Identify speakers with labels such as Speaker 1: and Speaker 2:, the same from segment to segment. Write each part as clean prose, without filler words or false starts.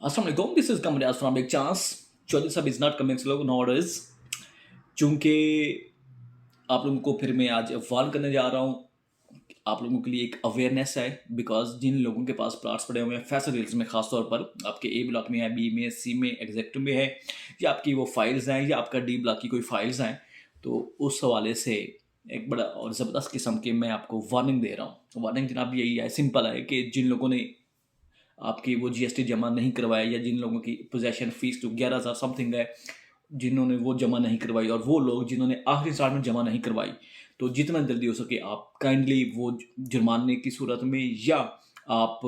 Speaker 1: Assalamualaikum, this is Kamriaz from Big Chance. Chaudhary साहब is not coming slow nowadays. चूंकि आप लोगों को फिर मैं आज वार्न करने जा रहा हूँ, आप लोगों के लिए एक अवेयरनेस है। बिकॉज जिन लोगों के पास प्लाट्स पड़े हुए हैं फैसल हिल्स में, खासतौर पर आपके ए ब्लॉक में है, बी में, सी में, एग्जेक्टिव में है, या आपकी वो फाइल्स हैं, या आपका डी ब्लॉक की कोई फाइल्स हैं, तो उस हवाले से एक बड़ा और ज़बरदस्त किस्म के मैं आपको वार्निंग दे रहा हूँ। वार्निंग जनाब यही है, सिंपल है, कि जिन लोगों ने आपकी वो जीएसटी जमा नहीं करवाया, या जिन लोगों की पोजेशन फीस तो 11,000 समथिंग है, जिन्होंने वो जमा नहीं करवाई, और वो लोग जिन्होंने आखिरी इंस्टॉलमेंट जमा नहीं करवाई, तो जितना जल्दी हो सके आप काइंडली वो जुर्माने की सूरत में, या आप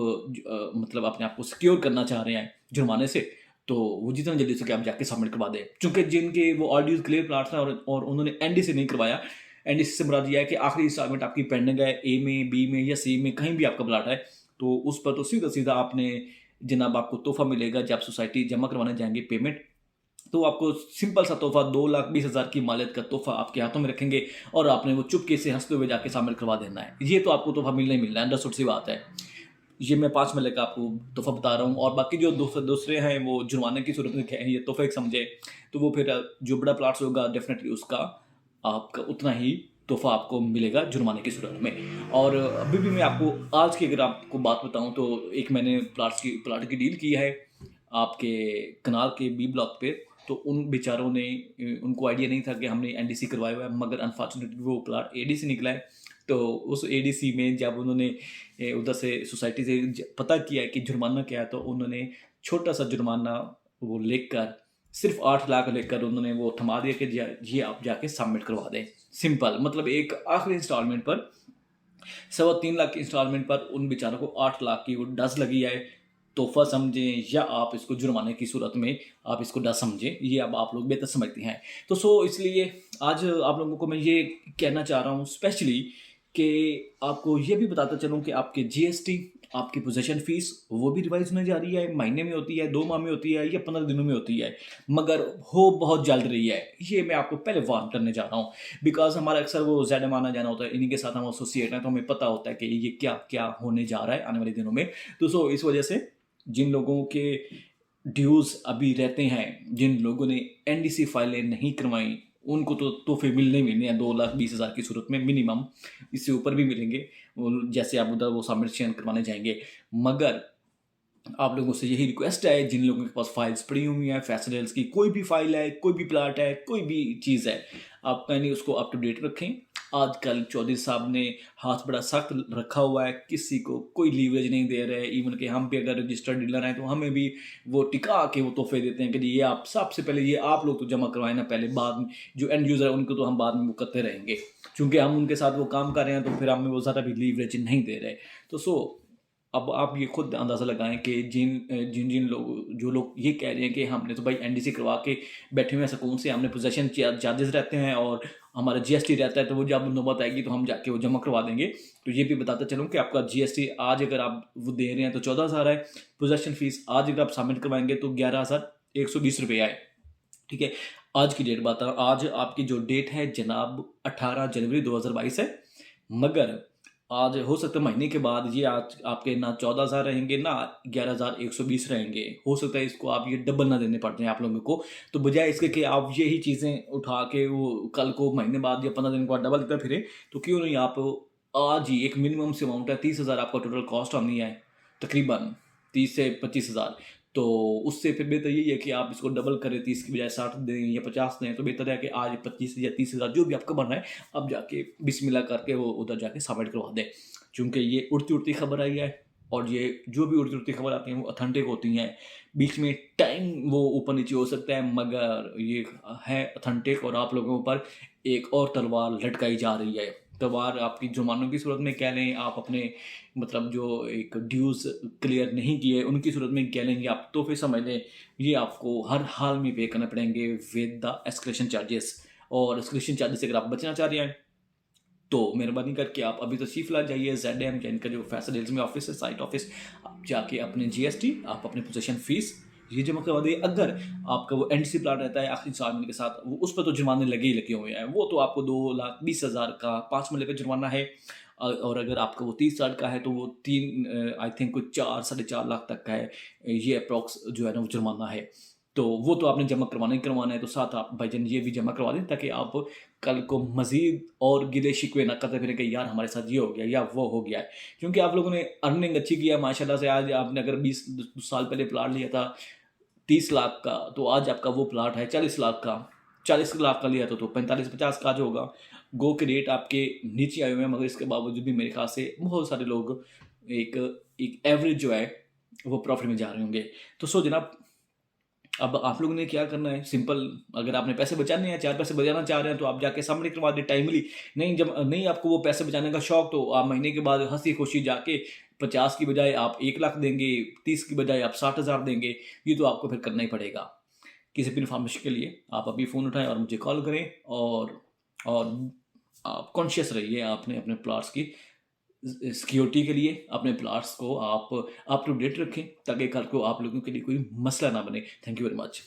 Speaker 1: मतलब अपने आप को सिक्योर करना चाह रहे हैं जुर्माने से, तो वो जितना जल्दी हो सके आप जाके सबमिट करवा दें। क्योंकि जिनके वो ऑलरेडी क्लियर प्लाट्स हैं और उन्होंने एनडीसी नहीं करवाया, एनडीसी से मुराद यह है कि आखिरी इंस्टॉलमेंट आपकी पेंडिंग है, ए में, बी में, या सी में, कहीं भी आपका प्लाट है, तो उस पर तो सीधा सीधा आपने जनाब आपको तोहफा मिलेगा। जब आप सोसाइटी जमा करवाने जाएंगे पेमेंट, तो आपको सिंपल सा तोहफा 2,20,000 की मालियत का तोहफा आपके हाथों में रखेंगे, और आपने वो चुपके से हंसते हुए जाके शामिल करवा देना है। ये तो आपको तोहफा मिलना ही मिलना है, अंडरस्टूड सी बात है। ये मैं 5 महीने का आपको तोहफा बता रहा हूँ, और बाकी जो दूसरे हैं वो जुर्माने की सूरत में ये तोहफा एक समझे, तो वो फिर जो बड़ा प्लाट्स होगा डेफिनेटली उसका आपका उतना ही तोहफा आपको मिलेगा जुर्माने की सूरत में। और अभी भी मैं आपको आज की अगर आपको बात बताऊं, तो एक मैंने प्लाट की डील की है आपके कनाल के बी ब्लॉक पे। तो उन बेचारों ने, उनको आइडिया नहीं था कि हमने एनडीसी करवाया हुआ है, मगर अनफॉर्चुनेटली वो प्लाट एडीसी निकला है। तो उस एडीसी में जब उन्होंने उधर से सोसाइटी से पता किया कि जुर्माना क्या है, तो उन्होंने छोटा सा जुर्माना वो लेकर, सिर्फ 8 लाख लेकर उन्होंने वो थमा दिया कि ये आप जाके सबमिट करवा दें। सिंपल, मतलब एक आखिरी इंस्टॉलमेंट पर, 3.25 लाख की इंस्टॉलमेंट पर उन बेचारों को 8 लाख की वो डस लगी है। तोहफा समझें या आप इसको जुर्माने की सूरत में आप इसको डस समझें, ये अब आप लोग बेहतर समझते हैं। तो इसलिए आज आप लोगों को मैं ये कहना चाह रहा हूँ स्पेशली, कि आपको ये भी बताता चलूँ कि आपके जीएसटी, आपकी पोजेशन फीस, वो भी रिवाइज होने जा रही है। महीने में होती है, 2 माह में होती है, या 15 दिनों में होती है, मगर हो बहुत जल्द रही है। ये मैं आपको पहले वार्न करने जा रहा हूँ, बिकॉज हमारा अक्सर वो ज़्यादा आना जाना होता है, इन्हीं के साथ हम एसोसिएट हैं, तो हमें पता होता है कि ये क्या क्या होने जा रहा है आने वाले दिनों में। तो इस वजह से जिन लोगों के ड्यूज़ अभी रहते हैं, जिन लोगों ने एनडीसी फाइलें नहीं करवाई, उनको तो तोहफे मिलने ही मिलने हैं 2,20,000 की सूरत में मिनिमम, इससे ऊपर भी मिलेंगे जैसे आप उधर वो सबमिशन करवाने जाएंगे। मगर आप लोगों से यही रिक्वेस्ट है, जिन लोगों के पास फाइल्स पड़ी हुई हैं, फैसल हिल्स की कोई भी फाइल है, कोई भी प्लाट है, कोई भी चीज़ है, आप कहीं उसको अप टू डेट रखें। आजकल चौधरी साहब ने हाथ बड़ा सख्त रखा हुआ है, किसी को कोई लीवरेज नहीं दे रहे। इवन कि हम भी अगर रजिस्टर्ड डीलर हैं, तो हमें भी वो टिका के वो तोहफे देते हैं कि जी ये आप सबसे पहले, ये आप लोग तो जमा करवाएं ना पहले, बाद में जो एंड यूज़र है उनको तो हम बाद में वो करते रहेंगे, क्योंकि हम उनके साथ वो काम कर रहे हैं, तो फिर हमें वो ज़्यादा भी लीवरेज नहीं दे रहे। तो अब आप ये खुद अंदाज़ा लगाएं कि जिन जिन जिन लोग, जो लोग ये कह रहे हैं कि हमने तो भाई एनडीसी करवा के बैठे हुए हैं सुकून से, हमने पोजेशन चार्जेस रहते हैं और हमारा जीएसटी रहता है, तो वो जब नौबत आएगी तो हम जाके वो जमा करवा देंगे। तो ये भी बताता चलूँ कि आपका जीएसटी आज अगर आप वो दे रहे हैं तो 14,000 है, पोजेशन फीस आज अगर आप सबमिट करवाएंगे तो 11,120 रुपये आए। ठीक है, आज की डेट बात है, आज आपकी जो डेट है जनाब 18 जनवरी 2022 है। मगर आज हो सकता है महीने के बाद ये आज आपके ना 14,000 रहेंगे, ना 11,120 रहेंगे। हो सकता है इसको आप ये डबल ना देने पड़ते हैं आप लोगों को। तो बजाय इसके कि आप यही चीज़ें उठा के वो कल को महीने बाद या 15 दिन बाद डबल देते फिरे, तो क्यों नहीं आप आज ही, एक मिनिमम से अमाउंट है 30,000 आपका टोटल कॉस्ट आनी है, तकरीबन 30 से 25,000। तो उससे फिर बेहतर यही है कि आप इसको डबल करें, 30 की बजाय 60 दें या 50 दें। तो बेहतर है कि आज 25 या 30,000 जो भी आपका बन रहा है, अब जाके बिस्मिल्लाह करके वो उधर जाके सबमिट करवा दें। क्योंकि ये उड़ती उड़ती खबर आई है, और ये जो भी उड़ती उड़ती खबर आती हैं वो अथेंटिक होती हैं। बीच में टाइम वो ऊपर नीचे हो सकता है, मगर ये है अथेंटिक, और आप लोगों पर एक और तलवार लटकाई जा रही है। तलवार आपकी जुर्मानों की सूरत में कह लें, आप अपने मतलब जो एक ड्यूज़ क्लियर नहीं किए उनकी सूरत में कह लेंगे, आप तोहफे समझ लें, ये आपको हर हाल में पे करने पड़ेंगे विद द एस्केलेशन चार्जेस। और एस्केलेशन चार्जेस से अगर आप बचना चाह रहे हैं, तो मेहरबानी करके आप अभी तशरीफ ला जाइए ZM के इनका जो फैसल हिल्स में ऑफिस है, साइट ऑफिस, आप जाके अपने जीएसटी, आप अपने पोजेशन फीस ये जमा करवा दिए। अगर आपका वो एनडीसी प्लाट रहता है आखिरी इंस्टॉलमेंट के साथ, वो उस पर तो जुर्माने लगे ही लगे हुए हैं। वो तो आपको 2,20,000 का 5 महीने का जुर्माना है, और अगर आपका वो 30 साल का है तो वो 3 आई थिंक कुछ 4 साढ़े 4 लाख तक का है, ये अप्रॉक्स जो है ना वो जुर्माना है। तो वो तो आपने जमा करवाना ही करवाना है, तो साथ आप भाईजान ये भी जमा करवा दें ताकि आप कल को मज़ीद और गिले शिकवे ना करते फिरें कि यार हमारे साथ ये हो गया या वो हो गया है। क्योंकि आप लोगों ने अर्निंग अच्छी की है माशाल्लाह से, आज आपने अगर 20 साल पहले प्लाट लिया था 30 लाख का, तो आज आपका वो प्लाट है 40 लाख का। 40 लाख का लिया तो 45-50 का आज होगा। गो के रेट आपके नीचे आए हुए हैं, मगर इसके बावजूद भी मेरे ख्याल से बहुत सारे लोग एक एक एवरेज जो है वो प्रॉफिट में जा रहे होंगे। तो सो जनाब, अब आप लोगों ने क्या करना है, सिंपल, अगर आपने पैसे बचाने हैं, 4 पैसे बचाना चाह रहे हैं, तो आप जाके सामने करवा दें टाइमली। नहीं, जब नहीं आपको वो पैसे बचाने का शौक, तो आप महीने के बाद हंसी खुशी जाके 50 की बजाय आप 1 लाख देंगे, 30 की बजाय आप 60,000 देंगे। ये तो आपको फिर करना ही पड़ेगा। किसी भी इन्फॉर्मेशन के लिए आप अभी फ़ोन उठाएं और मुझे कॉल करें, और आप कॉन्शियस रहिए आपने अपने प्लॉट्स की सिक्योरिटी के लिए। अपने प्लॉट्स को आप अप टू डेट रखें ताकि कल को आप लोगों के लिए कोई मसला ना बने। Thank you very much.